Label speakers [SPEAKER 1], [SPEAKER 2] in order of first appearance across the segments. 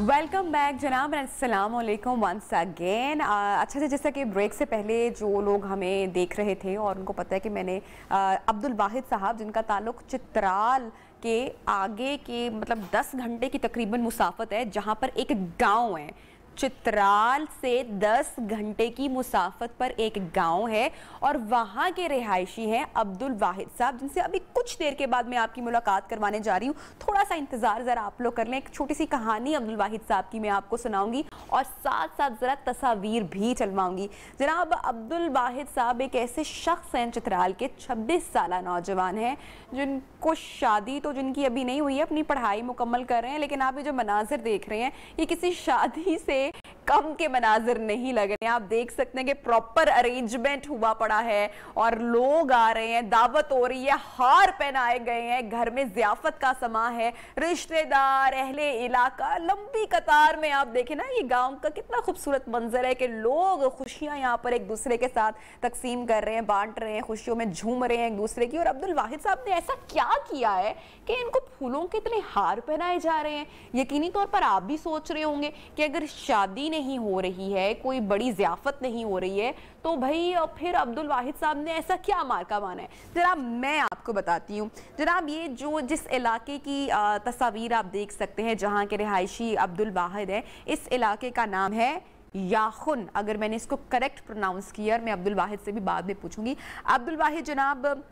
[SPEAKER 1] Welcome back जनाब, अस्सलाम वालेकुम वंस अगेन। अच्छा जी, जैसा कि ब्रेक से पहले जो लोग हमें देख रहे थे और उनको पता है कि मैंने अब्दुल वाहिद साहब, जिनका ताल्लुक चित्राल के आगे के मतलब 10 घंटे की तकरीबन मुसाफत है, जहाँ पर एक गांव है, चित्राल से 10 घंटे की मुसाफत पर एक गांव है और वहाँ के रिहायशी हैं अब्दुल वाहिद साहब, जिनसे अभी कुछ देर के बाद मैं आपकी मुलाकात करवाने जा रही हूँ। थोड़ा सा इंतज़ार ज़रा आप लोग कर लें। एक छोटी सी कहानी अब्दुल वाहिद साहब की मैं आपको सुनाऊंगी और साथ साथ ज़रा तस्वीर भी चलवाऊंगी। जनाब, अब्दुल वाहिद साहब एक ऐसे शख्स हैं चित्राल के, 26 साल नौजवान हैं, जिनको शादी तो जिनकी अभी नहीं हुई है, अपनी पढ़ाई मुकम्मल कर रहे हैं, लेकिन आप ये जो मनाजिर देख रहे हैं ये किसी शादी से कम के मनाजिर नहीं लग रहे हैं। आप देख सकते हैं कि प्रॉपर अरेंजमेंट हुआ पड़ा है और लोग आ रहे हैं, दावत हो रही है, हार पहनाए गए हैं, घर में ज़ियाफत का समा है, रिश्तेदार, अहले इलाका, लंबी कतार में। आप देखें ना, ये गांव का कितना खूबसूरत मंजर है कि लोग खुशियां यहाँ पर एक दूसरे के साथ तकसीम कर रहे हैं, बांट रहे हैं, खुशियों में झूम रहे हैं एक दूसरे की। और अब्दुल वाहिद साहब ने ऐसा क्या किया है कि इनको फूलों के इतने हार पहनाए जा रहे हैं। यकीनी तौर पर आप भी सोच रहे होंगे कि अगर शादी नहीं हो रही है, कोई बड़ी ज़ियाफत नहीं हो रही है, तो भाई फिर अब्दुल वाहिद साहब ने ऐसा क्या मार्का माना है। जनाब, मैं आपको बताती हूँ। जनाब, ये जो जिस इलाके की तस्वीर आप देख सकते हैं, जहाँ के रिहायशी अब्दुल वाहिद है, इस इलाके का नाम है याखुन। अगर मैंने इसको करेक्ट प्रोनाउंस किया, मैं अब्दुल वाहिद से भी बाद में पूछूंगी। अब्दुल वाहिद जनाब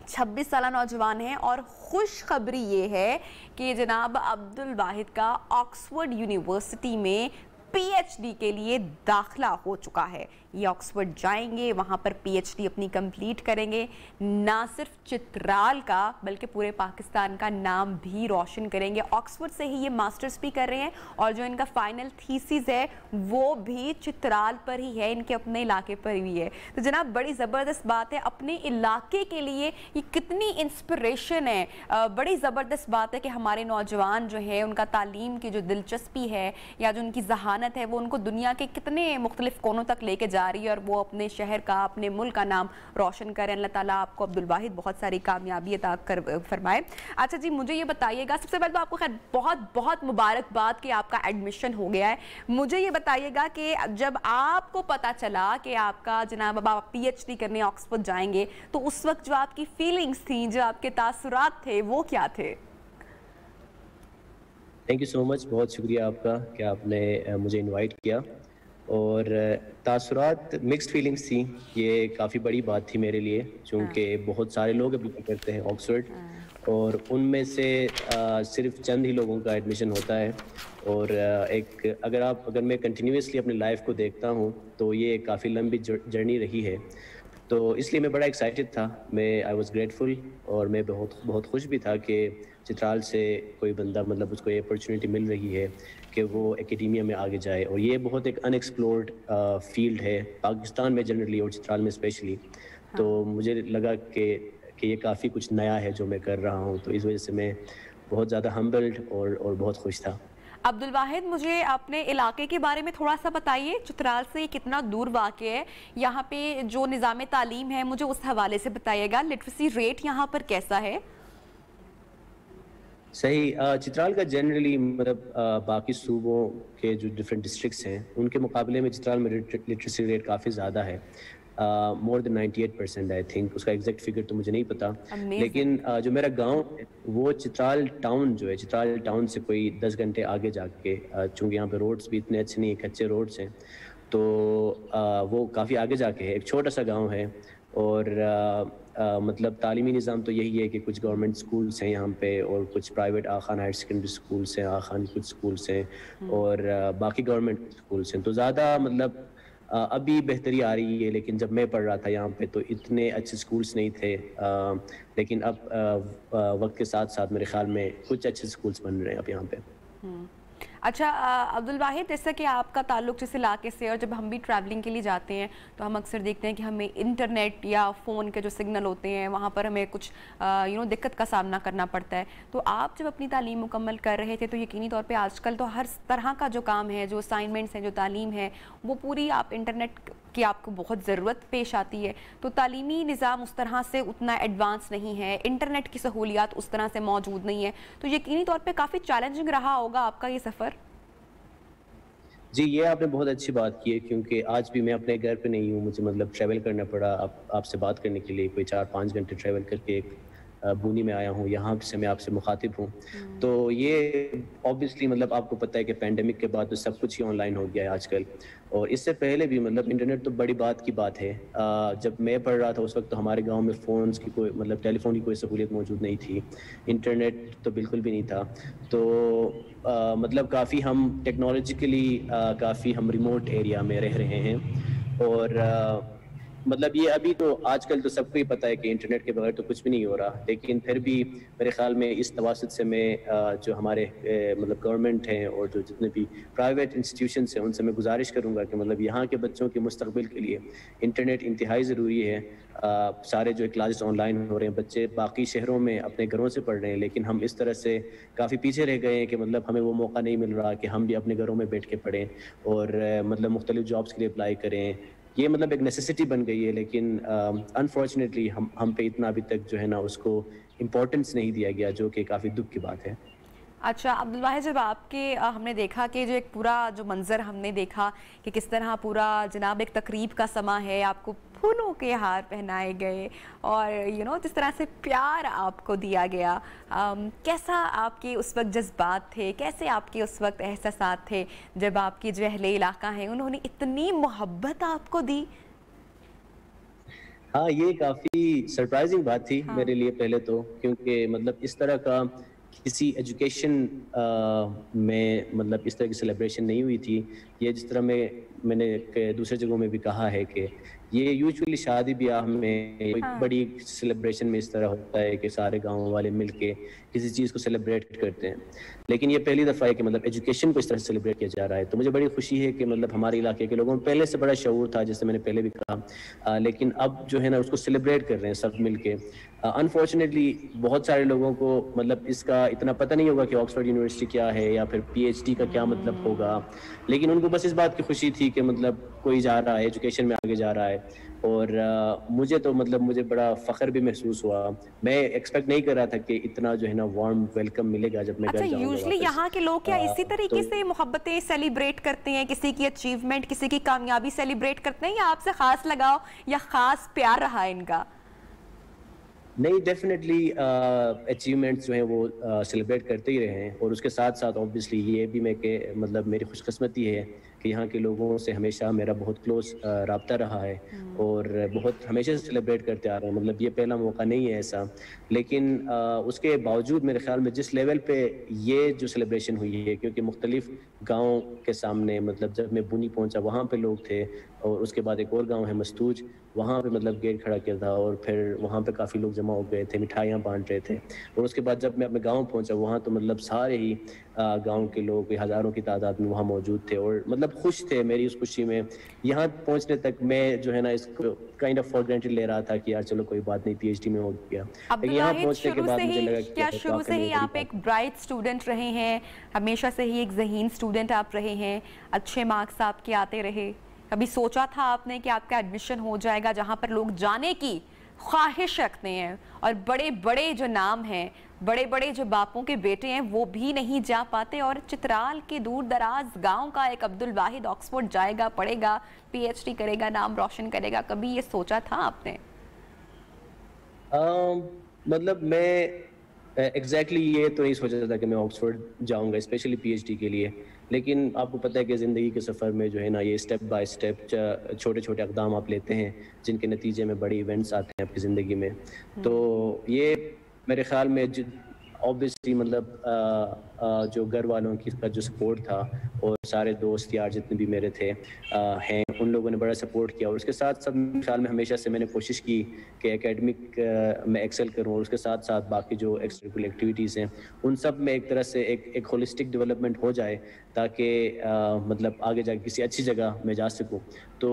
[SPEAKER 1] 26 साल नौजवान हैं और खुशखबरी ये है कि जनाब अब्दुल वाहिद का ऑक्सफोर्ड यूनिवर्सिटी में पीएचडी के लिए दाखिला हो चुका है। ये ऑक्सफोर्ड जाएंगे, वहाँ पर पीएचडी अपनी कंप्लीट करेंगे, ना सिर्फ चित्राल का बल्कि पूरे पाकिस्तान का नाम भी रोशन करेंगे। ऑक्सफोर्ड से ही ये मास्टर्स भी कर रहे हैं और जो इनका फाइनल थीसिस है वो भी चित्राल पर ही है, इनके अपने इलाके पर ही है। तो जनाब, बड़ी ज़बरदस्त बात है। अपने इलाके के लिए ये कितनी इंस्पिरेशन है। बड़ी ज़बरदस्त बात है कि हमारे नौजवान जो है, उनका तालीम की जो दिलचस्पी है या जो उनकी जहानत है, वो उनको दुनिया के कितने मुख्तलिफ कोनों तक लेके जा रही है और वो अपने शहर का, अपने मुल्क का नाम रोशन करें। अल्लाह ताला आपको अब्दुल वाहिद बहुत सारी कामयाबी अता कर फरमाए। अच्छा जी, मुझे ये बताइएगा, सबसे पहले तो आपको खैर बहुत बहुत मुबारकबाद कि आपका एडमिशन हो गया है। मुझे ये बताइएगा कि जब आपको पता चला कि आपका जनाब अब आप पीएचडी करने ऑक्सफोर्ड जाएंगे, तो उस वक्त जो आपकी फीलिंग्स थी, जो आपके तासुरात थे, वो क्या थे?
[SPEAKER 2] थैंक यू सो मच, बहुत शुक्रिया आपका कि आपने मुझे इनवाइट किया। और तासुरात मिक्स्ड फीलिंग्स थी। ये काफ़ी बड़ी बात थी मेरे लिए, चूँकि बहुत सारे लोग अप्लाई करते हैं ऑक्सफोर्ड और उनमें से सिर्फ चंद ही लोगों का एडमिशन होता है। और अगर मैं कंटिन्यूसली अपनी लाइफ को देखता हूँ तो ये काफ़ी लंबी जर्नी रही है। तो इसलिए मैं बड़ा एक्साइटेड था, आई वॉज ग्रेटफुल और मैं बहुत खुश भी था कि चित्राल से कोई बंदा मतलब उसको ये अपॉर्चुनिटी मिल रही है कि वो एकेडेमिया में आगे जाए। और ये बहुत एक अनएक्सप्लोर्ड फील्ड है पाकिस्तान में जनरली और चित्राल में स्पेशली। तो मुझे लगा कि ये काफ़ी कुछ नया है जो मैं कर रहा हूँ, तो इस वजह से मैं बहुत ज़्यादा हम्बल्ड और बहुत खुश था।
[SPEAKER 1] अब्दुल वाहिद, मुझे अपने इलाके के बारे में थोड़ा सा बताइए। चित्राल से कितना दूर वाक़ है, यहाँ पे जो निज़ाम तालीम है मुझे उस हवाले से बताइएगा। लिटरेसी रेट यहाँ पर कैसा है?
[SPEAKER 2] सही, चित्राल का जनरली मतलब बाकी सूबों के जो डिफरेंट डिस्ट्रिक्ट्स हैं उनके मुकाबले में चित्राल में लिटरेसी रेट काफ़ी ज़्यादा है। More than 98% I think. उसका एग्जैक्ट फिगर तो मुझे नहीं पता, लेकिन जो मेरा गांव है वो चित्राल टाउन जो है, चित्राल टाउन से कोई 10 घंटे आगे जाके, चूँकि यहाँ पे रोड्स भी इतने अच्छे नहीं, कच्चे रोड्स हैं, तो वो काफ़ी आगे जाके है। एक छोटा सा गांव है और मतलब तालीमी निज़ाम तो यही है कि कुछ गवर्नमेंट स्कूल्स हैं यहाँ पे और कुछ प्राइवेट आखान हायर सेकेंडरी स्कूल्स हैं, आखान कुछ स्कूल्स हैं और बाकी गवर्नमेंट स्कूल्स हैं। तो ज़्यादा मतलब अभी बेहतरी आ रही है, लेकिन जब मैं पढ़ रहा था यहाँ पे तो इतने अच्छे स्कूल्स नहीं थे। लेकिन अब वक्त के साथ साथ मेरे ख्याल में कुछ अच्छे स्कूल्स बन रहे हैं अब यहाँ पे।
[SPEAKER 1] اچھا عبد الواحد، جیسا کہ آپ کا تعلق جس علاقے سے، اور جب ہم بھی ٹریولنگ کے لیے جاتے ہیں تو ہم اکثر دیکھتے ہیں کہ ہمیں انٹرنیٹ یا فون کے جو سگنل ہوتے ہیں وہاں پر ہمیں کچھ دقت کا سامنا کرنا پڑتا ہے. تو آپ جب اپنی تعلیم مکمل کر رہے تھے تو یقینی طور پہ آج کل تو ہر طرح کا جو کام ہے، جو اسائنمنٹس ہیں، جو تعلیم ہے، وہ پوری آپ انٹرنیٹ کی آپ کو بہت ضرورت پیش آتی ہے. تو تعلیمی نظام اس طرح سے اتنا ایڈوانس نہیں ہے، انٹرنیٹ کی سہولیات اس طرح سے موجود نہیں ہے، تو یقینی طور پہ کافی چیلنجنگ رہا ہوگا آپ کا یہ سفر.
[SPEAKER 2] جی، یہ آپ نے بہت اچھی بات کی ہے، کیونکہ آج بھی میں اپنے گھر پہ نہیں ہوں. مجھے مطلب ٹریول کرنا پڑا آپ سے بات کرنے کے لیے. کوئی 4-5 گھنٹے ٹریول کر کے ایک بونی میں آیا ہوں، یہاں سے میں آپ سے مخاطب ہوں. تو یہ اوبیسلی مطلب آپ کو پتہ ہے کہ پینڈیمک کے بعد تو سب کچھ ہی آن لائن ہو گیا ہے آج کل. اور اس سے پہلے بھی مطلب انٹرنیٹ تو بڑی بات کی بات ہے. جب میں پڑھ رہا تھا اس وقت تو ہمارے گاؤں میں فونز کی کوئی مطلب ٹیلی فون کی کوئی سہولیت موجود نہیں تھی، انٹرنیٹ تو بالکل بھی نہیں تھا. تو مطلب کافی ہم ٹیکنالوجیکلی کافی ہم ریموٹ ایریا میں رہ رہے ہیں. اور مطلب یہ ابھی تو آج کل تو سب کو ہی پتہ ہے کہ انٹرنیٹ کے بغیر تو کچھ بھی نہیں ہو رہا. لیکن پھر بھی میرے خیال میں اس تواسط سے میں جو ہمارے مطلب گورنمنٹ ہیں اور جو جتنے بھی پرائیویٹ انسٹیٹیوشنس ہیں ان سے میں گزارش کروں گا کہ مطلب یہاں کے بچوں کے مستقبل کے لیے انٹرنیٹ انتہائی ضروری ہے. سارے جو کلاسز آن لائن ہو رہے ہیں، بچے باقی شہروں میں اپنے گھروں سے پڑھ رہے ہیں، لیکن ہم اس طرح سے کافی پیچھے رہ گئے ہیں کہ مطلب ہمیں وہ موقع نہیں مل رہا کہ ہم بھی اپنے گھروں میں بیٹھ کے پڑھیں اور مطلب مختلف جابس کے لیے اپلائی کریں. یہ مطلب ایک نیسیسٹی بن گئی ہے، لیکن انفارچونیٹلی ہم پہ اتنا ابھی تک جو ہے نا اس کو امپورٹنس نہیں دیا گیا، جو کہ کافی دکھ کی بات ہے.
[SPEAKER 1] اچھا عبد الواحد، جب آپ کے ہم نے دیکھا کہ جو ایک پورا جو منظر ہم نے دیکھا کہ کس طرح پورا جناب ایک تقریب کا سماں ہے، آپ کو پھولوں کے ہار پہنائے گئے اور جس طرح سے پیار آپ کو دیا گیا، کیسا آپ کے اس وقت جذبات تھے، کیسے آپ کے اس وقت احساسات تھے جب آپ کی جو اہل علاقہ ہیں انہوں نے اتنی محبت آپ کو دی؟
[SPEAKER 2] ہاں، یہ کافی سرپرائزنگ بات تھی میرے لیے پہلے تو، کیونکہ مطلب اس طرح کا کسی ایجوکیشن میں مطلب اس طرح کی سیلیبریشن نہیں ہوئی تھی. یہ جس طرح میں نے دوسرے جگہوں میں بھی کہا ہے کہ یہ یوزولی شادی بیاہ میں بڑی سیلیبریشن میں اس طرح ہوتا ہے کہ سارے گاؤں والے مل کے کسی چیز کو سیلیبریٹ کرتے ہیں. لیکن یہ پہلی دفعہ ہے کہ مطلب ایجوکیشن کو اس طرح سے سیلیبریٹ کیا جا رہا ہے. تو مجھے بڑی خوشی ہے کہ مطلب ہمارے علاقے کے لوگوں میں پہلے سے بڑا شعور تھا، جیسے میں نے پہلے بھی کہا، لیکن اب جو ہے نا اس کو سیلیبریٹ کر رہے ہیں سب مل کے. انفارچونیٹلی بہت سارے لوگوں کو مطلب اس کا اتنا پتہ نہیں ہوگا کہ آکسفورڈ یونیورسٹی کیا ہے یا پھر پی ایچ ڈی کا کیا مطلب ہوگا، لیکن ان کو بس اس بات کی خوشی تھی کہ مطلب کوئی جا رہا ہے، ایجوکیشن میں آگے جا رہا ہے. اور مجھے بڑا فخر بھی محسوس ہوا. میں ایکسپیکٹ نہیں کر رہا تھا کہ اتنا جو ہے نا وارم ویلکم ملے گا جب میں
[SPEAKER 1] اچھا،
[SPEAKER 2] گھر جاؤں گا
[SPEAKER 1] یوزلی
[SPEAKER 2] واپس.
[SPEAKER 1] یہاں کے لوگ کیا اسی طریقے
[SPEAKER 2] تو
[SPEAKER 1] سے محبتیں سیلیبریٹ کرتے ہیں، کسی کی اچیومنٹ، کسی کی کامیابی سیلیبریٹ کرتے ہیں، یا آپ سے خاص لگاؤ یا خاص پیار رہا ہے ان کا؟
[SPEAKER 2] نہیں، ڈیفینیٹلی اچیومنٹس جو ہیں وہ سیلیبریٹ کرتے ہی رہے ہیں. اور اس کے ساتھ ساتھ اوبویسلی یہ بھی میں کہ مطلب میری خوش قسمتی ہے کہ یہاں کے لوگوں سے ہمیشہ میرا بہت کلوز رابطہ رہا ہے اور بہت ہمیشہ سے سیلیبریٹ کرتے آ رہے ہیں. مطلب یہ پہلا موقع نہیں ہے ایسا. لیکن اس کے باوجود میرے خیال میں جس لیول پہ یہ جو سیلیبریشن ہوئی ہے، کیونکہ مختلف گاؤں کے سامنے مطلب جب میں بونی پہنچا وہاں پہ لوگ تھے، اور اس کے بعد ایک اور گاؤں ہے مستوج، وہاں پہ مطلب گیٹ کھڑا کیا تھا اور پھر وہاں پہ کافی لوگ جمع ہو گئے تھے، مٹھائیاں بانٹ رہے تھے. اور اس کے بعد جب میں اپنے گاؤں پہنچا وہاں تو مطلب سارے ہی گاؤں کے لوگ ہزاروں کی تعداد میں وہاں موجود تھے اور مطلب خوش تھے. میری اس خوشی میں یہاں پہنچنے تک میں جو ہے نا اس کو کائنڈ آف فار گرانٹیڈ لے رہا تھا کہ یار چلو کوئی بات نہیں، پی ایچ ڈی میں ہو گیا. لیکن یہاں
[SPEAKER 1] عبدالواحد،
[SPEAKER 2] پہنچنے کے بعد مجھے لگا کہ
[SPEAKER 1] شروع
[SPEAKER 2] واقعی
[SPEAKER 1] سے
[SPEAKER 2] میں
[SPEAKER 1] ہی
[SPEAKER 2] بڑی
[SPEAKER 1] آپ
[SPEAKER 2] بات
[SPEAKER 1] ایک برائٹ اسٹوڈنٹ رہے ہیں، ہمیشہ سے ہی ایک ذہین اسٹوڈنٹ آپ رہے ہیں، اچھے مارکس آپ کے آتے رہے. کبھی سوچا تھا آپ نے کہ آپ کا ایڈمیشن ہو جائے گا جہاں پر لوگ جانے کی خواہش رکھتے ہیں اور بڑے بڑے جو نام ہیں، بڑے بڑے جو باپوں کے بیٹے ہیں وہ بھی نہیں جا پاتے، اور چترال کے دور دراز گاؤں کا ایک عبد الواحد آکسفورڈ جائے گا، پڑھے گا، پی ایچ ڈی کرے گا، نام روشن کرے گا؟ کبھی یہ سوچا تھا آپ نے؟
[SPEAKER 2] مطلب میں ایگزیکٹلی یہ تو نہیں سوچا تھا کہ میں آکسفورڈ جاؤں گا اسپیشلی پی ایچ ڈی کے لیے. لیکن آپ کو پتہ ہے کہ زندگی کے سفر میں جو ہے نا یہ اسٹیپ بائی اسٹیپ چھوٹے چھوٹے اقدام آپ لیتے ہیں جن کے نتیجے میں بڑے ایونٹس آتے ہیں آپ کی زندگی میں. تو یہ میرے خیال میں ऑब्वियसली मतलब जो घर वालों की का जो सपोर्ट था और सारे दोस्त यार जितने भी मेरे थे हैं, उन लोगों ने बड़ा सपोर्ट किया। और उसके साथ साथ मेरे ख्याल में हमेशा से मैंने कोशिश की कि एकेडमिक में एक्सेल करूं, और उसके साथ साथ बाकी जो एक्स्ट्रा करिकुलर एक्टिविटीज़ हैं उन सब में एक तरह से एक होलिस्टिक डेवलपमेंट हो जाए, ताकि मतलब आगे जाके किसी अच्छी जगह में जा सकूं। तो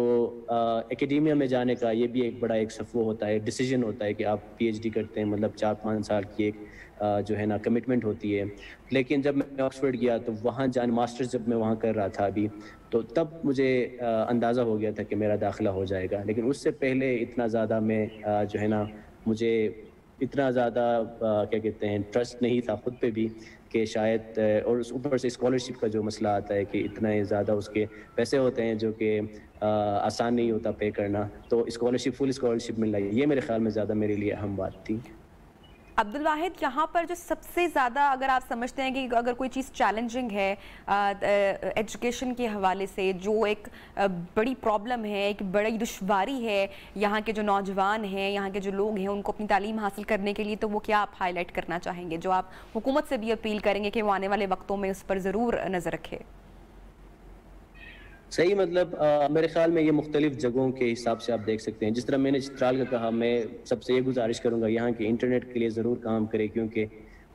[SPEAKER 2] एकेडेमिया में जाने का ये भी एक बड़ा एक सफ़र होता है, डिसीजन होता है कि आप पीएचडी करते हैं, मतलब 4-5 साल की एक जो है ना कमिटमेंट होती है। लेकिन जब मैं ऑक्सफोर्ड गया तो वहाँ मास्टर्स जब मैं वहाँ कर रहा था अभी, तो तब मुझे अंदाज़ा हो गया था कि मेरा दाखिला हो जाएगा। लेकिन उससे पहले इतना ज़्यादा मैं जो है ना, मुझे इतना ज़्यादा क्या कहते हैं ट्रस्ट नहीं था खुद पे भी कि शायद, और उस ऊपर से स्कॉलरशिप का जो मसला आता है कि इतना ज़्यादा उसके पैसे होते हैं जो कि आसान नहीं होता पे करना। तो स्कॉलरशिप, फुल स्कॉलरशिप मिल रही है, ये मेरे ख्याल में ज़्यादा मेरे लिए अहम बात थी।
[SPEAKER 1] अब्दुल वाहिद, यहाँ पर जो सबसे ज़्यादा अगर आप समझते हैं कि अगर कोई चीज़ चैलेंजिंग है एजुकेशन के हवाले से, जो एक बड़ी प्रॉब्लम है, एक बड़ी दुश्वारी है यहाँ के जो नौजवान हैं, यहाँ के जो लोग हैं, उनको अपनी तालीम हासिल करने के लिए, तो वो क्या आप हाईलाइट करना चाहेंगे, जो आप हुकूमत से भी अपील करेंगे कि वो आने वाले वक्तों में उस पर ज़रूर नज़र रखे?
[SPEAKER 2] सही, मतलब मेरे ख्याल में ये मुख्तलिफ जगहों के हिसाब से आप देख सकते हैं। जिस तरह मैंने चित्राल का कहा, मैं सबसे ये गुजारिश करूँगा यहाँ के इंटरनेट के लिए ज़रूर काम करें, क्योंकि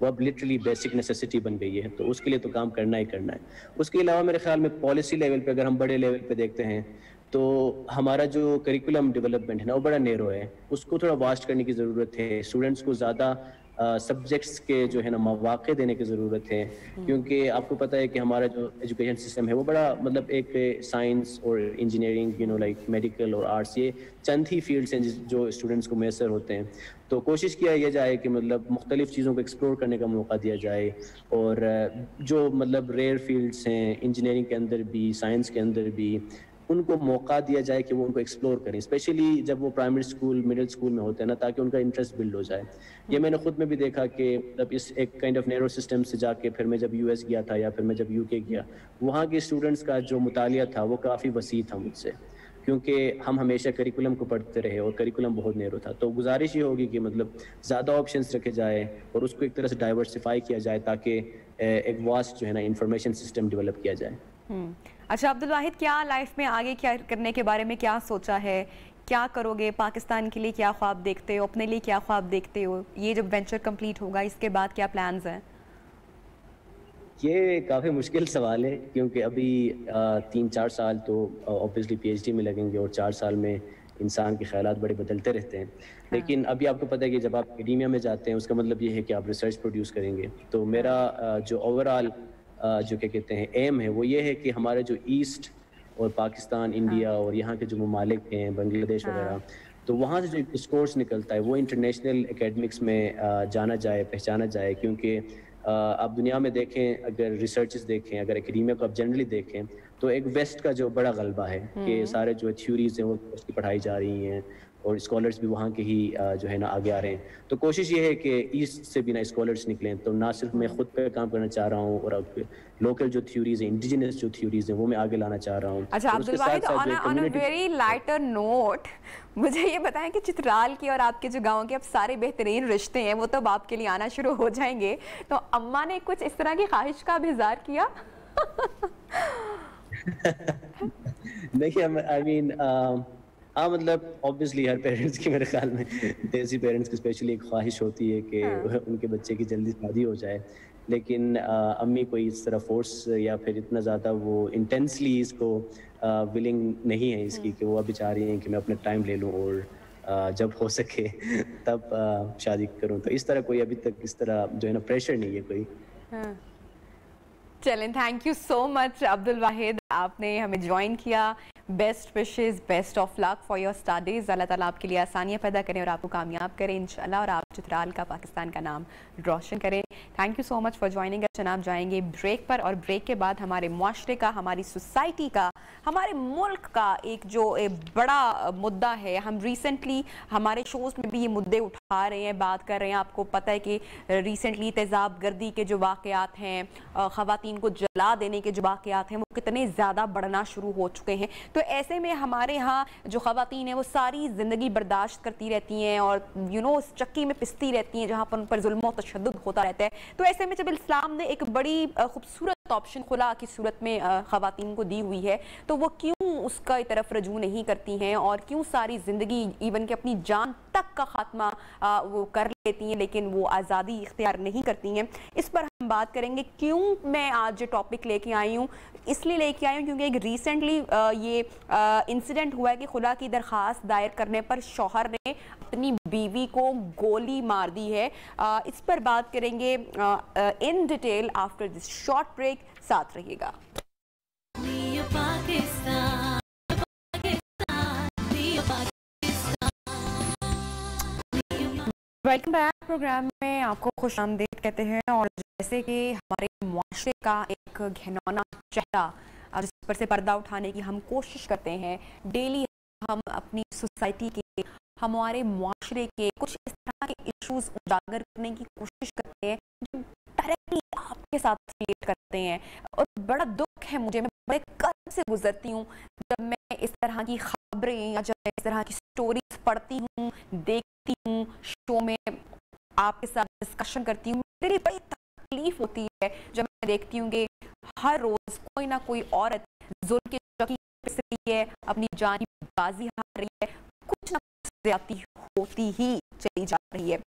[SPEAKER 2] वो अब लिटरली बेसिक नेसेसिटी बन गई है, तो उसके लिए तो काम करना ही करना है। उसके अलावा मेरे ख्याल में पॉलिसी लेवल पे अगर हम बड़े लेवल पे देखते हैं तो हमारा जो करिकुलम डेवलपमेंट है ना, वो बड़ा नैरो है, उसको थोड़ा वास्ट करने की ज़रूरत है। स्टूडेंट्स को ज़्यादा सब्जेक्ट्स के जो है ना मौक़े देने की ज़रूरत है, क्योंकि आपको पता है कि हमारा जो एजुकेशन सिस्टम है वो बड़ा मतलब एक साइंस और engineering, you know like medical और आर्ट्स, ये चंद ही फील्ड्स हैं जो स्टूडेंट्स को मैसर होते हैं। तो कोशिश किया ये जाए कि मतलब मुख्तलिफ चीज़ों को एक्सप्लोर करने का मौका दिया जाए, और जो मतलब रेयर फील्ड्स हैं इंजीनियरिंग के अंदर भी, साइंस के अंदर भी, उनको मौका दिया जाए कि वो उनको एक्सप्लोर करें, स्पेशली जब वो प्राइमरी स्कूल, मिडिल स्कूल में होते हैं ना, ताकि उनका इंटरेस्ट बिल्ड हो जाए। ये मैंने खुद में भी देखा कि मतलब इस एक काइंड ऑफ नैरो सिस्टम से जाके फिर मैं जब यूएस गया था या फिर मैं जब यूके गया, वहाँ के स्टूडेंट्स का जो मुतालिया था वो काफ़ी वसी था मुझसे, क्योंकि हम हमेशा करिकुलम को पढ़ते रहे और करिकुलम बहुत नैरो था। तो गुजारिश ये होगी कि मतलब ज़्यादा ऑप्शंस रखे जाए और उसको एक तरह से डाइवर्सिफाई किया जाए, ताकि एक वास्ट जो है ना इंफॉर्मेशन सिस्टम डेवलप किया जाए।
[SPEAKER 1] अच्छा अब्दुल वाहिद, क्या लाइफ में आगे क्या करने के बारे में क्या सोचा है, क्या करोगे, पाकिस्तान के लिए क्या ख्वाब देखते हो, अपने लिए क्या ख्वाब देखते हो, ये जब वेंचर कंप्लीट होगा इसके बाद क्या प्लान्स हैं?
[SPEAKER 2] ये काफ़ी मुश्किल सवाल है, क्योंकि अभी 3-4 साल तो ऑब्वियसली पीएचडी में लगेंगे, और 4 साल में इंसान के ख्यालात बड़े बदलते रहते हैं। लेकिन अभी आपको पता है कि जब आप एकेडेमिया में जाते हैं उसका मतलब ये है कि आप रिसर्च प्रोड्यूस करेंगे। तो मेरा जो ओवरऑल जो क्या कहते हैं एम है वो ये है कि हमारे जो ईस्ट और पाकिस्तान, इंडिया और यहाँ के जो ममालिक हैं, बांग्लादेश वगैरह, तो वहाँ से जो डिस्कोर्स निकलता है वो इंटरनेशनल एकेडमिक्स में जाना जाए, पहचाना जाए। क्योंकि आप दुनिया में देखें, अगर रिसर्चेस देखें, अगर एकेडेमिया को आप जनरली देखें, तो एक वेस्ट का जो बड़ा गलबा है कि सारे जो थ्योरीज हैं वो उसकी पढ़ाई जा रही हैं, और स्कॉलर्स भी वहाँ के ही जो है ना आगे आ रहे हैं। तो कोशिश ये है कि ईस्ट से भी ना स्कॉलर्स निकलें। तो ना सिर्फ मैं खुद पे काम करना चाह रहा हूँ, और लोकल जो थ्योरीज हैं, इंडिजिनस जो थ्योरीज हैं, वो मैं आगे लाना चाह रहा हूँ।
[SPEAKER 1] अच्छा Abdul Wahid, on a very lighter note, मुझे ये बताएं कि चित्राल की और आपके जो गाँव के अब सारे बेहतरीन रिश्ते हैं वो तो अब आपके लिए आना शुरू हो जाएंगे, तो अम्मा ने कुछ इस तरह की ख्वाहिश का भी इज़हार किया?
[SPEAKER 2] देखिए, आई मीन हाँ, मतलब ऑब्वियसली हर पेरेंट्स की, मेरे ख्याल में देसी पेरेंट्स की स्पेशली एक ख्वाहिश होती है कि उनके बच्चे की जल्दी शादी हो जाए। लेकिन अम्मी कोई इस तरह फोर्स या फिर इतना ज़्यादा वो इंटेंसली इसको विलिंग नहीं है इसकी, कि वो अभी चाह रही हैं कि मैं अपना टाइम ले लूँ और जब हो सके तब शादी करूँ। तो इस तरह कोई अभी तक इस तरह जो है ना प्रेशर नहीं है कोई।
[SPEAKER 1] चलें, thank you so much Abdul Wahid, आपने हमें ज्वाइन किया। Best wishes, best of luck for your studies. अल्लाह ताला आपके लिए आसानियाँ पैदा करें और आपको कामयाब करें इंशाल्लाह, और आप चित्राल का, पाकिस्तान का नाम रोशन करें। Thank you so much for joining us. जनाब जाएंगे ब्रेक पर, और ब्रेक के बाद हमारे मुआशरे का, हमारी सोसाइटी का, हमारे मुल्क का एक जो बड़ा मुद्दा है, हम रिसेंटली हमारे शोज़ में भी ये मुद्दे उठा रहे हैं, बात कर रहे हैं। आपको पता है कि रिसेंटली तेज़ाब गर्दी के जो वाक़यात हैं, ख़वातीन को जला देने के जो वाक़यात हैं, वो कितने ज़्यादा बढ़ना शुरू हो चुके हैं। تو ایسے میں ہمارے یہاں جو خواتین ہیں وہ ساری زندگی برداشت کرتی رہتی ہیں اور اس چکی میں پستی رہتی ہیں جہاں پر ان پر ظلم و تشدد ہوتا رہتا ہے. تو ایسے میں جب اسلام نے ایک بڑی خوبصورت آپشن خلا کی صورت میں خواتین کو دی ہوئی ہے تو وہ کیوں اس کا طرف رجوع نہیں کرتی ہیں اور کیوں ساری زندگی ایون کہ اپنی جان تک کا خاتمہ وہ کر لیتی ہیں لیکن وہ آزادی اختیار نہیں کرتی ہیں. اس پر ہم بات کریں گے. کیوں میں آج جو ٹاپک لے کے آئی ہوں اس لیے لے کے آئی ہوں کیونکہ ایک ریسنٹلی یہ انسیڈنٹ ہوا ہے کہ خلا کی درخواست دائر کرنے پر شوہر نے اپنی بیوی کو گولی مار دی ہے. اس پر بات کریں گے in detail after this short break. ساتھ رہیے گا. Welcome back. پروگرام میں آپ کو خوش آمدید کہتے ہیں. اور جیسے کہ ہمارے معاشرے کا ایک گھنونا چہرہ جس پر سے پردہ اٹھانے کی ہم کوشش کرتے ہیں ڈیلی, ہم اپنی سوسائٹی کے ہمارے معاشرے کے کچھ اس طرح کے ایشوز اجاگر کرنے کی کوشش کرتے ہیں جو ڈائریکٹلی آپ کے ساتھ ریلیٹ کرتے ہیں. اور بڑا دکھ ہے مجھے, میں بڑے قرب سے گزرتی ہوں جب میں اس طرح کی خبریں یا جب میں اس طرح کی سٹوریز پڑھتی ہوں, دیکھتی ہوں, شو میں آپ کے ساتھ ڈسکشن کرتی ہوں. میری بڑی تکلیف ہوتی ہے جب میں دیکھتی ہوں کہ ہر روز کوئی نہ کوئی عورت ظلم کے چکی پس رہی ہے, اپنی جان کی بازی ہار رہی ہے, کچھ نہ کچھ زیادتی ہوتی ہی چلی جا رہی ہے.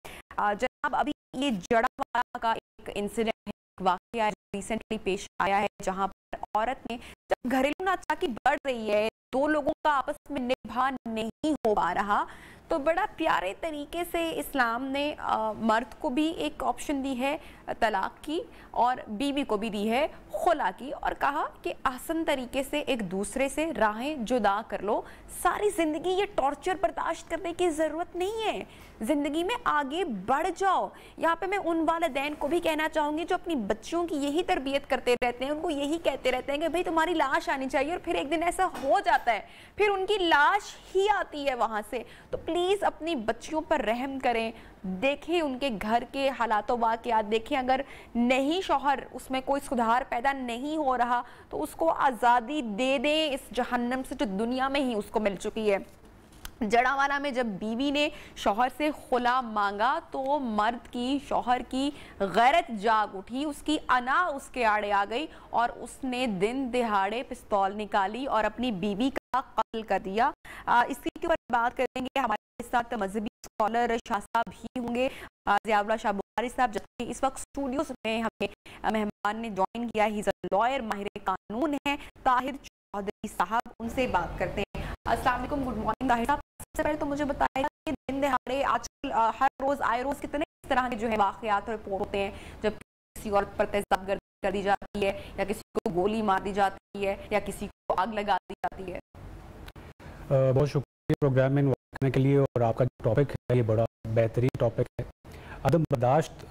[SPEAKER 1] جناب ابھی یہ جڑاوالا کا ایک انسیڈنٹ ہے, ایک واقعہ ریسنٹلی پیش آیا ہے جہاں پر عورت نے جب گھریلو ناچاکی بڑھ رہی ہے, دو لوگوں کا آپس میں نبھا نہیں ہو پا رہا, تو بڑا پیارے طریقے سے اسلام نے مرد کو بھی ایک آپشن دی ہے طلاق کی اور بیوی کو بھی دی ہے خلا کی, اور کہا کہ آسان طریقے سے ایک دوسرے سے راہیں جدا کر لو. ساری زندگی یہ ٹارچر برداشت کرنے کی ضرورت نہیں ہے, زندگی میں آگے بڑھ جاؤ. یہاں پہ میں ان والدین کو بھی کہنا چاہوں گی جو اپنی بچوں کی یہی تربیت کرتے رہتے ہیں, ان کو یہی کہتے رہتے ہیں کہ بھئی تمہاری لاش آنی چاہیے, اور پھر ایک دن ایسا ہو جاتا ہے پھر ان کی لاش ہی آتی ہے وہاں سے. تو پلیز اپنی بچیوں پر رحم کریں, دیکھیں ان کے گھر کے حالات و واقعات, دیکھیں اگر نہیں شوہر اس میں کوئی سدھار پیدا نہیں ہو رہا تو اس کو آزادی دے دیں اس جہنم سے جو دنیا میں ہی اس کو مل چکی ہے. جڑاوالا میں جب بیوی نے شوہر سے خلا مانگا تو مرد کی, شوہر کی غیرت جاگ اٹھی, اس کی انا اس کے آڑے آ گئی اور اس نے دن دہاڑے پستول نکالی اور اپنی بیوی کا قتل کر دیا. اسی کے اوپر بات کریں گے. ہمارے ساتھ مذہبی اسکالر شاہ صاحب بھی ہوں گے, ضیاء اللہ شاہ بخاری صاحب, جبکہ اس وقت اسٹوڈیوز میں ہمیں مہمان نے جوائن کیا, ہی از اے لائر, ماہر قانون ہیں, طاہر چودھری صاحب. ان سے بات کرتے ہیں. السلام علیکم, گڈ مارننگ طاہر صاحب. سب سے پہلے تو مجھے بتائیے کہ دن دہاڑے آج کل ہر روز آئے روز کتنے اس طرح کے جو ہے واقعات رپورٹ ہوتے ہیں جب کسی عورت پر تیزاب گردی کر دی جاتی ہے یا کسی کو گولی مار دی جاتی ہے یا کسی کو آگ لگا دی جاتی ہے.
[SPEAKER 3] بہت شکریہ پروگرام میں انوائٹ کرنے کے لیے, اور آپ کا جو ٹاپک ہے یہ بڑا بہترین ٹاپک ہے. عدم برداشت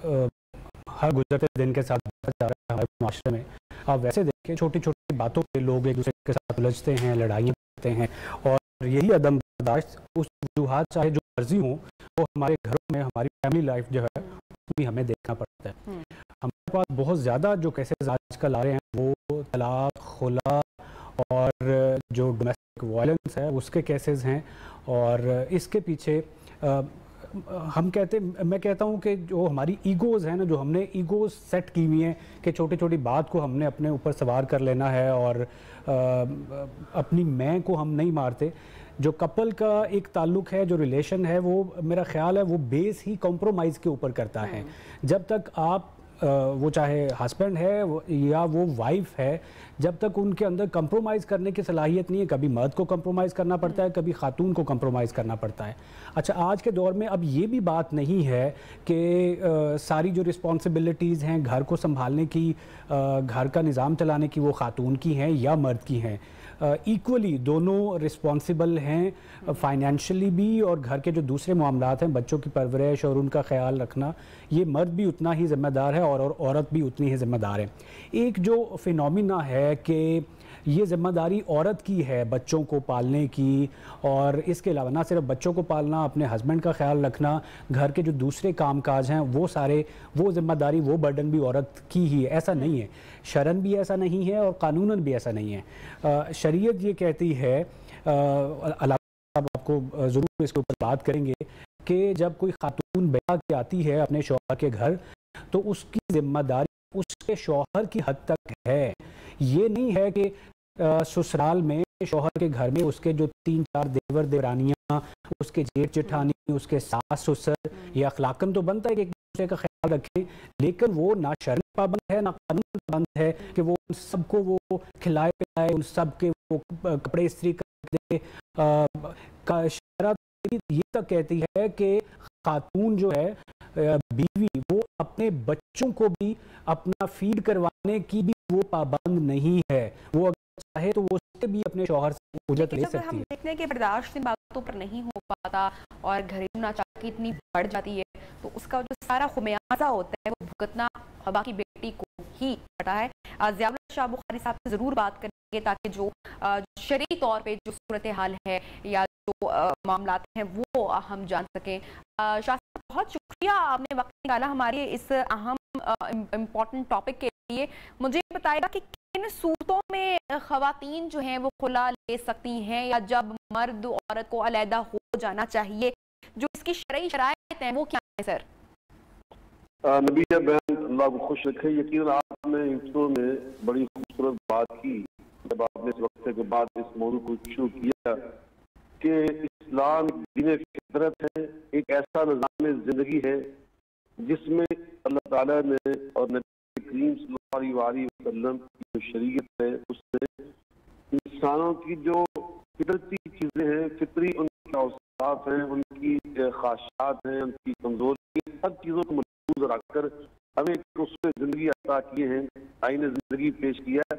[SPEAKER 3] ہر گزرتے دن کے ساتھ بڑھتا جا رہا ہے ہمارے معاشرے میں. آپ ویسے دیکھیں چھوٹی چھوٹی باتوں پہ لوگ ایک دوسرے کے ساتھ الجھتے ہیں, لڑائیاں کرتے ہیں, اور یہی عدم برداشت اس وجوہات چاہے جو مرضی ہوں وہ ہمارے گھروں میں ہماری فیملی لائف جو ہے اس میں ہمیں دیکھنا پڑتا ہے. ہمارے پاس بہت زیادہ جو کیسز آج کل آ رہے ہیں وہ طلاق, خلا اور جو ڈومیسٹک وائلنس ہے اس کے کیسز ہیں, اور اس کے پیچھے میں کہتا ہوں کہ جو ہماری ایگوز ہیں نا, جو ہم نے ایگوز سیٹ کی ہوئی ہیں کہ چھوٹی چھوٹی بات کو ہم نے اپنے اوپر سوار کر لینا ہے, اور اپنی میں کو ہم نہیں مارتے. جو کپل کا ایک تعلق ہے, جو ریلیشن ہے, وہ میرا خیال ہے وہ بیس ہی کمپرومائز کے اوپر کرتا ہے. جب تک آپ وہ چاہے ہسبینڈ ہے یا وہ وائف ہے, جب تک ان کے اندر کمپرومائز کرنے کی صلاحیت نہیں ہے, کبھی مرد کو کمپرومائز کرنا پڑتا ہے, کبھی خاتون کو کمپرومائز کرنا پڑتا ہے. اچھا, آج کے دور میں اب یہ بھی بات نہیں ہے کہ ساری جو رسپانسبلٹیز ہیں گھر کو سنبھالنے کی, گھر کا نظام چلانے کی, وہ خاتون کی ہیں یا مرد کی ہیں. ایکولی دونوں رسپانسبل ہیں, فائنینشلی بھی, اور گھر کے جو دوسرے معاملات ہیں, بچوں کی پرورش اور ان کا خیال رکھنا, یہ مرد بھی اتنا ہی ذمہ دار ہے اور عورت بھی اتنی ہی ذمہ دار ہے. ایک جو فینومینا ہے کہ یہ ذمہ داری عورت کی ہے بچوں کو پالنے کی، اور اس کے علاوہ نہ صرف بچوں کو پالنا، اپنے ہسبینڈ کا خیال رکھنا، گھر کے جو دوسرے کام کاج ہیں وہ ذمہ داری، وہ برڈن بھی عورت کی ہی ہے. ایسا نہیں ہے، شرعاً بھی ایسا نہیں ہے اور قانوناً بھی ایسا نہیں ہے. شریعت یہ کہتی ہے، آپ کو ضرور اس کے اوپر بات کریں گے، کہ جب کوئی خاتون بیاہ کے آتی ہے اپنے شوہر کے گھر تو اس کی ذمہ داری اس کے شوہر کی حد تک ہے. یہ نہیں ہے کہ سسرال میں شوہر کے گھر میں اس کے جو 3-4 دیور دیورانیاں، اس کے جیٹھ جٹھانی، اس کے ساس سسر، یہ اخلاقاً تو بنتا ہے کہ ایک دوسرے کا خیال رکھیں، لیکن وہ نہ شرع پابند ہے نہ قانون پابند ہے کہ وہ ان سب کو وہ کھلائے پلائے، ان سب کے وہ کپڑے استری کر دے. شرع یہ تک کہتی ہے کہ خاتون جو ہے بیوی، وہ اپنے بچوں کو بھی اپنا فیڈ کروانے کی بھی وہ پابند نہیں ہے. وہ اگر چاہے تو وہ اس سے بھی اپنے شوہر سے اجرت لے سکتی ہے.
[SPEAKER 1] ہم دیکھتے ہیں کہ برداشت ان باتوں پر نہیں ہو پاتا اور گھریلو ناچاکی اتنی بڑھ جاتی ہے، تو اس کا جو سارا خمیازہ ہوتا ہے وہ بھگتنا باقی بیٹی کو ہی پڑتا ہے. ضیاء اللہ شاہ بخاری صاحب سے ضرور بات کریں گے تاکہ جو شرعی طور پہ جو صورتحال ہے یا جو معاملات ہیں وہ ہم جان سکیں. شاہ صاحب بہت شکریہ، آپ نے وقت نکالا ہمارے اس اہم امپورٹنٹ ٹاپک کے لیے. مجھے بتائے گا کہ کن صورتوں میں خواتین جو ہیں وہ خلا لے سکتی ہیں، یا جب مرد عورت کو علیحدہ ہو جانا چاہیے، جو اس کی شرعی شرائط ہیں وہ کیا ہیں سر؟
[SPEAKER 4] نبی بہن اللہ کو خوش رکھے. یقیناً آپ نے انٹرو میں بڑی خوبصورت بات کی جب آپ نے اس وقت کے بعد اس موضوع کو شروع کیا کہ اسلام دین فطرت ہے، ایک ایسا نظام زندگی ہے جس میں اللہ تعالیٰ نے اور نبی کریم صلی اللہ علیہ وسلم کی جو شریعت ہے اس نے انسانوں کی جو فطرتی چیزیں ہیں، فطری ان کے اوصاف ہیں، ان کی خواہشات ہیں، ان کی کمزوری، سب چیزوں کو ملحوظ رکھ کر ہمیں اس میں زندگی عطا کیے ہیں، آئین زندگی پیش کیا ہے.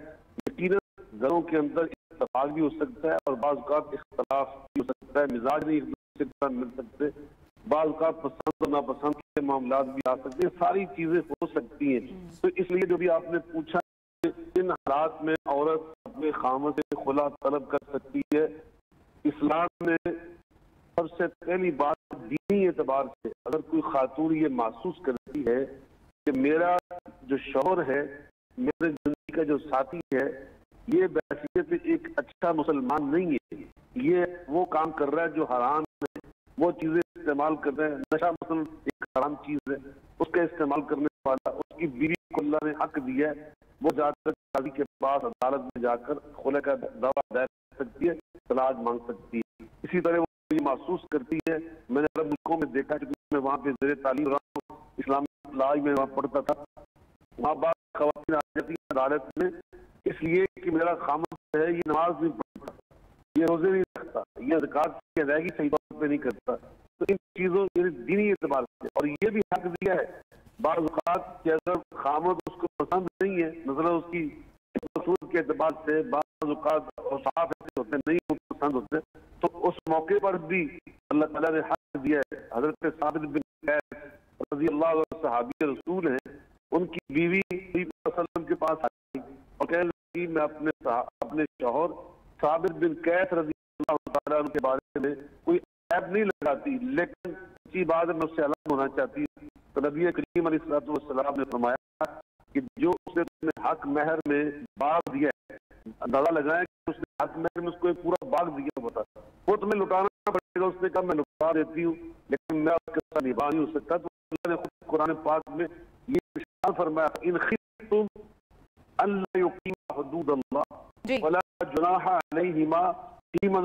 [SPEAKER 4] یقیناً گھروں کے اندر اتفاق بھی ہو سکتا ہے اور بعض اوقات اختلاف بھی ہو سکتا ہے، مزاج نہیں ایک دوسرے کے ساتھ مل سکتے، بعض اوقات پسند اور ناپسند کے معاملات بھی آ سکتے ہیں، ساری چیزیں ہو سکتی ہیں. تو اس لیے جو بھی آپ نے پوچھا کہ ان حالات میں عورت اپنے خامد سے خلا طلب کر سکتی ہے، اسلام میں سب سے پہلی بات دینی اعتبار سے اگر کوئی خاتون یہ محسوس کرتی ہے کہ میرا جو شوہر ہے، میرے زندگی کا جو ساتھی ہے، یہ بحیثیت ایک اچھا مسلمان نہیں ہے، یہ وہ کام کر رہا ہے جو حرام ہے، وہ چیزیں استعمال کر رہے ہیں، نشہ مثلا ایک حرام چیز ہے، اس کا استعمال کرنے والا، اس کی بیوی کو اللہ نے حق دیا ہے، وہ جا کر قاضی کے پاس عدالت میں جا کر خلع کا دعویٰ دائر کر سکتی ہے، طلاق مانگ سکتی ہے. اسی طرح وہ یہ محسوس کرتی ہے، میں نے عرب ملکوں میں دیکھا کہ میں وہاں پہ زیر تعلیم رہا ہوں، اسلامی لاج میں وہاں پڑھتا تھا، وہاں بعض خواتین آ جاتی ہیں عدالت میں اس لیے کہ میرا خامد ہے یہ نماز نہیں پڑھتا، یہ روزے نہیں رکھتا، یہ زکوٰۃ کی ادائیگی صحیح طور پہ نہیں کرتا. تو ان چیزوں دینی اعتبار سے اور یہ بھی حق دیا ہے بعض اوقات کہ اگر خامد اس کو پسند نہیں ہے، مثلا اس کی مقصود کے اعتبار سے بعض اوقات اوصاف ایسے ہوتے ہیں نہیں پسند ہوتے، تو اس موقع پر بھی اللہ تعالیٰ نے حق دیا ہے. حضرت ثابت بن قیس رضی اللہ عنہ صحابی رسول ہیں، ان کی بیوی نبی صلی اللہ علیہ وسلم کے پاس آئی اور کہنے لگی میں اپنے شوہر ثابت بن قیس رضی اللہ تعالیٰ عنہ کے بارے میں کوئی عیب نہیں لگاتی، لیکن اچھی بات ہے میں اس سے الگ ہونا چاہتی ہوں. تو نبی کریم علیہ السلام نے فرمایا کہ جو اس نے اپنے حق مہر میں باغ دیا ہے، اندازہ لگائیں کہ اس نے حق مہر میں اس کو ایک پورا باغ دیا ہوتا، وہ تمہیں لٹانا پڑے گا. اس نے کہا میں لٹا دیتی ہوں لیکن میں اس کے ساتھ نبھا نہیں ہو سکتا. تو اللہ نے خود قرآن پاک میں یہ ارشاد فرمایا ان خفتم الا یقیما حدود اللہ ولا جناح علیہما فیما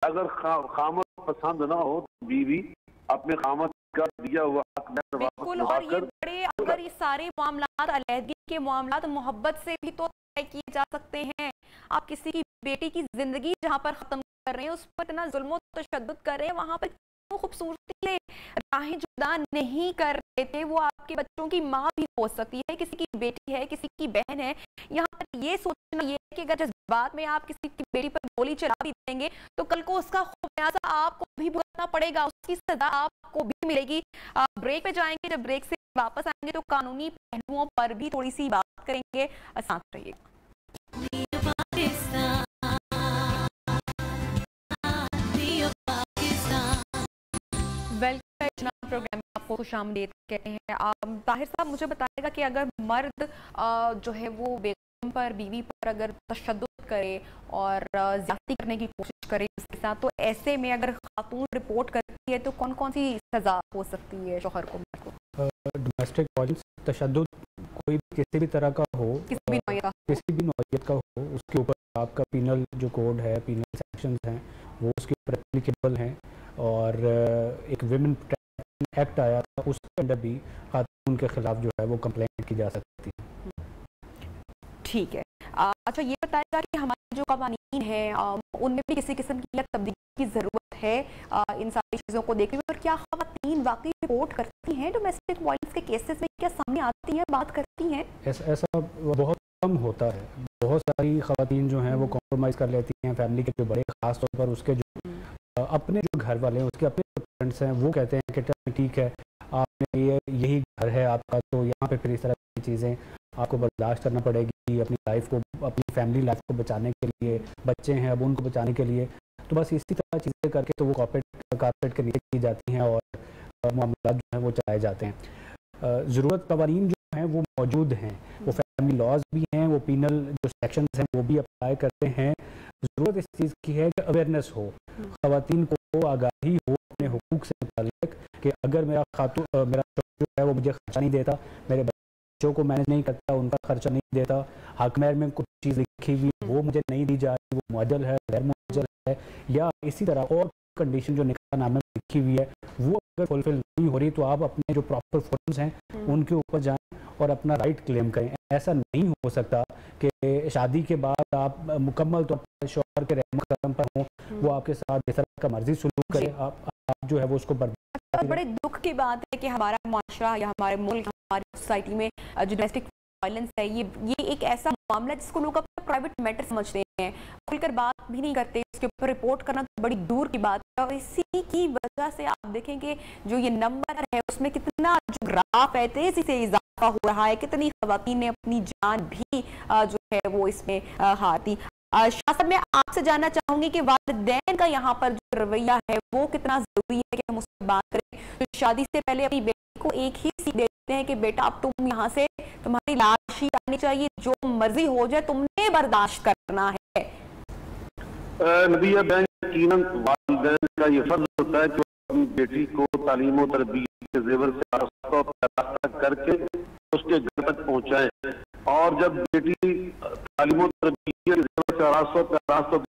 [SPEAKER 4] اگر خامد پسند نہ ہو تو بیوی اپنے خامد کا دیا ہوا حق مہر
[SPEAKER 1] بالکل. اور یہ بڑے اگر یہ سارے معاملات علیحدگی کے معاملات محبت سے بھی تو طے کیے جا سکتے ہیں. آپ کسی کی بیٹی کی زندگی جہاں پر ختم کر رہے ہیں، اس پر اتنا ظلم و تشدد کر رہے ہیں، وہاں پر خوبصورتی سے راہیں جدا نہیں کر رہے تھے. وہ آپ کے بچوں کی ماں بھی ہو سکتی ہے، کسی کی بیٹی ہے، کسی کی بہن ہے. یہاں پر یہ سوچنا یہ ہے کہ اگر جذبات میں آپ کسی کی بیٹی پر گولی چلا بھی دیں گے تو کل کو اس کا خمیازہ آپ کو بھی بھگتنا پڑے گا، اس کی سزا آپ کو بھی ملے گی. بریک پہ جائیں گے، جب بریک سے واپس آئیں گے تو قانونی پہلوؤں پر بھی تھوڑی سی بات کریں گے. ساتھ رہیے. वेलकम प्रोग्राम में आपको खुशामदीद कहते हैं। ताहिर साहब, मुझे बताएगा कि अगर मर्द जो है वो बेगम पर, बीवी पर अगर तशद्दुद करे और ज़्यादती करने की कोशिश करे उसके साथ, तो ऐसे में अगर खातून रिपोर्ट करती है तो कौन कौन सी सज़ा हो सकती है शौहर को, मर्द को?
[SPEAKER 3] डोमेस्टिक वायलेंस, तशद्दुद कोई किसी भी तरह का हो, किसी भी नौइयत का हो, उसके ऊपर आपका पीनल जो कोड है, पीनल सेक्शंस हैं, वो उसके ऊपर एप्लीकेबल हैं। और एक विमेन प्रोटेक्शन एक्ट आया था, उसके अंदर भी खातून के खिलाफ जो है वो कंप्लेंट की जा सकती है।
[SPEAKER 1] ठीक है। अच्छा, ये बताएगा कि हमारे जो कवानीन हैं उनमें भी किसी किस्म की तब्दीली की ज़रूरत है इन सारी चीज़ों को देखने में, और क्या ख़वातीन वाकई रिपोर्ट करती हैं डोमेस्टिक वायलेंस के केसेस में, क्या सामने आती हैं, बात करती हैं?
[SPEAKER 3] ऐसा बहुत कम होता है। बहुत सारी ख़वातीन जो हैं वो कॉम्प्रोमाइज़ कर लेती हैं। फैमिली के जो बड़े ख़ास तौर पर उसके जो अपने जो घर वाले हैं, उसके अपने पेरेंट्स हैं, वो कहते हैं कि ठीक है, आपने यही घर है आपका, तो यहाँ पे फिर इस तरह की चीज़ें आपको बर्दाश्त करना पड़ेगी अपनी लाइफ को, अपनी फैमिली लाइफ को बचाने के लिए। बच्चे हैं अब उनको बचाने के लिए, तो बस इसी तरह चीज़ें करके तो वो कारपेट के नीचे की जाती हैं और मामला जो है वो चलाए जाते हैं। ज़रूरत कवानीन जो हैं वो मौजूद हैं, वो फैमिली लॉज भी हैं, वो पीनल जो सेक्शंस हैं वो भी अप्लाई करते हैं। ज़रूरत इस चीज़ की है कि अवेयरनेस हो, ख़वातीन को आगाही हो अपने हुकूक से मुताल्लिक, कि अगर मेरा जो है वो मुझे खर्चा नहीं देता, मेरे बच्चों को मैनेज नहीं करता, उनका खर्चा नहीं देता, हकमैर में कुछ चीज़ लिखी हुई वो मुझे नहीं दी जा रही, वो मुअज्जल है, गैर मुअज्जल है, या इसी तरह और कंडीशन जो निकाह नामे में लिखी हुई है वो अगर फुलफिल नहीं हो रही, तो आप अपने जो प्रॉपर फॉर्म्स हैं उनके ऊपर जाएं और अपना राइट क्लेम करें। ऐसा नहीं हो सकता कि शादी के बाद आप मुकम्मल तौर पर शौहर के रहम करम पर हों, वो आपके साथ जिस तरह का मर्जी सलूक करे, आप जो है वो उसको बर्दाश्त।
[SPEAKER 1] बड़े दुख की बात है कि हमारा माशरा या हमारे मुल्क, हमारी सोसाइटी में जो डोमेस्टिक वायलेंस है, ये एक ऐसा मामला है जिसको लोग अपना प्राइवेट मैटर समझते हैं, खुलकर बात भी नहीं करते, उसके ऊपर रिपोर्ट करना तो बड़ी दूर की बात है। और इसी की वजह से आप देखेंगे जो ये नंबर है उसमें कितना जो ग्राफ है तेजी से इजाफा हो रहा है, कितनी ख़वातीन ने अपनी जान भी जो है वो इसमें हार दी। शाह साहब, मैं आपसे जानना चाहूंगी कि वालिदैन का यहाँ पर जो रवैया है वो कितना ज़रूरी है कि हम उससे बात करें। तो शादी से पहले अपनी बेटी को एक ही सीख देते हैं कि बेटा अब तुम यहाँ से, तुम्हारी लाश ही आनी चाहिए, जो मर्जी हो जाए तुमने बर्दाश्त करना है।
[SPEAKER 4] नबिया बहन, यकीनन वालिदैन का ये फर्ज होता है कि अपनी बेटी को तालीम और तरबियत के जेवर से रास्ता करके उसके घर तक पहुँचाए, और जब बेटी तालीम और तरबियत के जेवर से रास्ता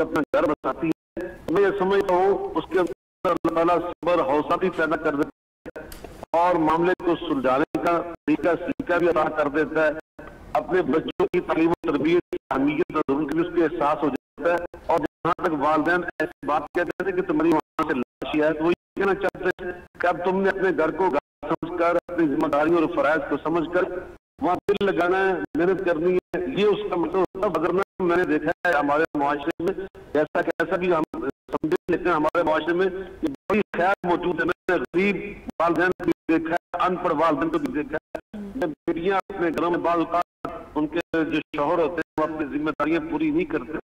[SPEAKER 4] अपना घर बनाती है, मैं ये समझता हूँ उसके अंदर अल्लाह ताला सब्र हौसला भी पैदा कर देता है और मामले को सुलझाने का तरीका भी अदा कर देता है। अपने बच्चों की तालीम और तरबियत की अहमियत और जरूरत भी उसको एहसास हो जाता है। और जहाँ तक वालिदैन ऐसी बात कहते थे कि तुम्हारी वहां से लाश है, तो वो ये कहना चाहते हैं कि अब तुमने अपने घर को समझकर, अपनी जिम्मेदारी और फराइज को समझकर वहाँ दिल लगाना है, मेहनत करनी है, ये उसका मतलब होता है। अगर मैंने देखा है हमारे मुआशरे में कैसा भी हम समझे, लेकिन हमारे मुआशरे में ये बड़ी ख्याल मौजूद है। मैंने गरीब वालिदैन को भी देखा है, अनपढ़ वालिदैन को भी देखा है। जब बेटियां अपने घरों में बाल उनके जो शौहर होते हैं वो अपनी जिम्मेदारियां पूरी नहीं करते,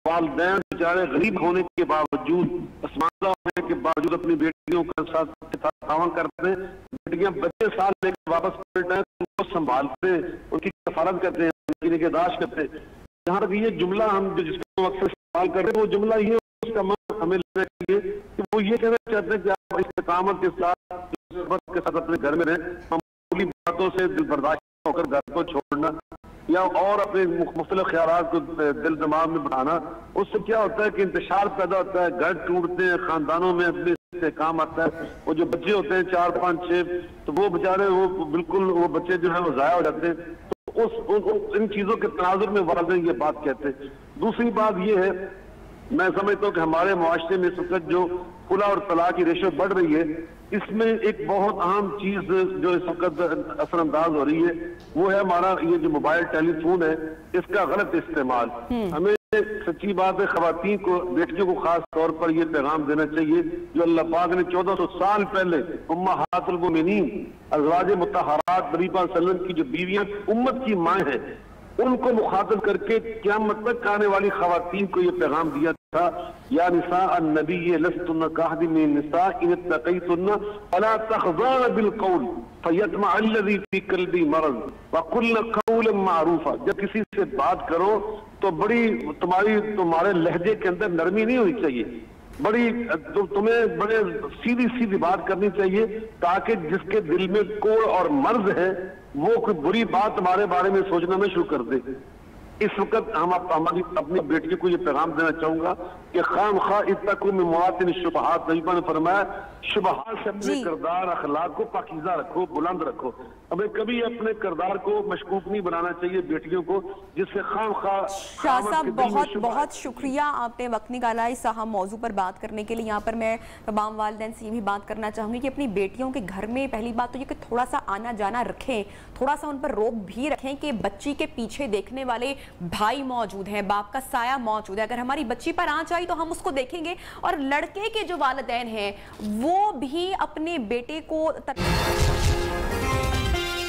[SPEAKER 4] वालिदैन बेचारे गरीब होने के बावजूद, असमानता होने के बावजूद अपनी बेटियों के साथ तावन करते हैं। बेटियां बच्चे साल लेकर वापस पलटते हैं, उनको संभालते हैं, उनकी कफालत करते हैं, उनकी निगहदाश्त करते हैं। जहाँ तक ये जुमला हम जिसको अक्सर इस्तेमाल करते हैं, वो जुमला ये उसका मन हमें लेना चाहिए कि वो ये कहना चाहते हैं कि आप इस्तिकामत के साथ अपने घर में रहें, मामूली बातों से दिल बर्दाश्त होकर घर को छोड़ना या और अपने मुख्तलिफ ख्यालात को दिल दिमाग में बढ़ाना, उससे क्या होता है कि इंतशार पैदा होता है, घर टूटते हैं, खानदानों में अपने से काम आता है। वो जो बच्चे होते हैं 4, 5, 6, तो वो बेचारे वो बिल्कुल वो बच्चे जो है वो ज़ाया हो जाते हैं। तो इन चीज़ों के तनाजुर में वालिदैन ये बात कहते हैं। दूसरी बात ये है, मैं समझता हूँ कि हमारे मुआशरे में इस वक्त जो खुला और तलाक की रेशो बढ़ रही है, इसमें एक बहुत अहम चीज जो इस वक्त असरअंदाज हो रही है वो है हमारा ये जो मोबाइल टेलीफोन है, इसका गलत इस्तेमाल। हमें सच्ची बात है, खवातीन को, बेटियों को खास तौर पर ये पैगाम देना चाहिए जो अल्लाह पाक ने 1400 साल पहले उम्महातुल मोमिनीन अज़वाज मुतहहारात नबी पाक सल्लल्लाहु अलैहि वसल्लम की जो बीवियां उम्मत की माएँ हैं उनको मुखातब करके क़यामत तक आने वाली खवातीन को ये पैगाम दिया या निसा अन्नबी लस्तुन्ना काहदि मिन निसा इन इत्तक़ैतुन्ना फला तख़ज़ान बिलक़ौल फयत्मा अल्लज़ी फ़ी क़ल्बी मरज़ वक़ुल्ना क़ौलन मारूफ़ा। जब किसी से बात करो तो बड़ी तुम्हारे लहजे के अंदर नरमी नहीं होनी चाहिए, बड़ी तुम्हें बड़े सीधी सीधी बात करनी चाहिए, ताकि जिसके दिल में कोड़ और मर्ज है वो कोई बुरी बात तुम्हारे बारे में सोचना न शुरू कर दे। इस वक्त हमारी अपनी बेटियों को ये पैगाम देना चाहूंगा कि खाम खा इत्तकू मिन मवातिन शुबहात, नबी ने फरमाया शुबहात से अपने किरदार अखलाक को पाकीज़ा रखो, बुलंद रखो। हमें कभी अपने किरदार को मशकूक नहीं बनाना चाहिए बेटियों को, जिससे खाम खा।
[SPEAKER 1] शाह साहब बहुत बहुत शुक्रिया, आपने वक्त निकाला इस अहम मौजू पर बात करने के लिए। यहाँ पर मैं तमाम वालिदैन से ये भी बात करना चाहूँगी कि अपनी बेटियों के घर में पहली बात तो ये कि थोड़ा सा आना जाना रखें, थोड़ा सा उन पर रोक भी रखें कि बच्ची के पीछे देखने वाले भाई मौजूद हैं, बाप का साया मौजूद है। अगर हमारी बच्ची पर आंच आई तो हम उसको देखेंगे, और लड़के के जो वालिदैन हैं वो भी अपने बेटे को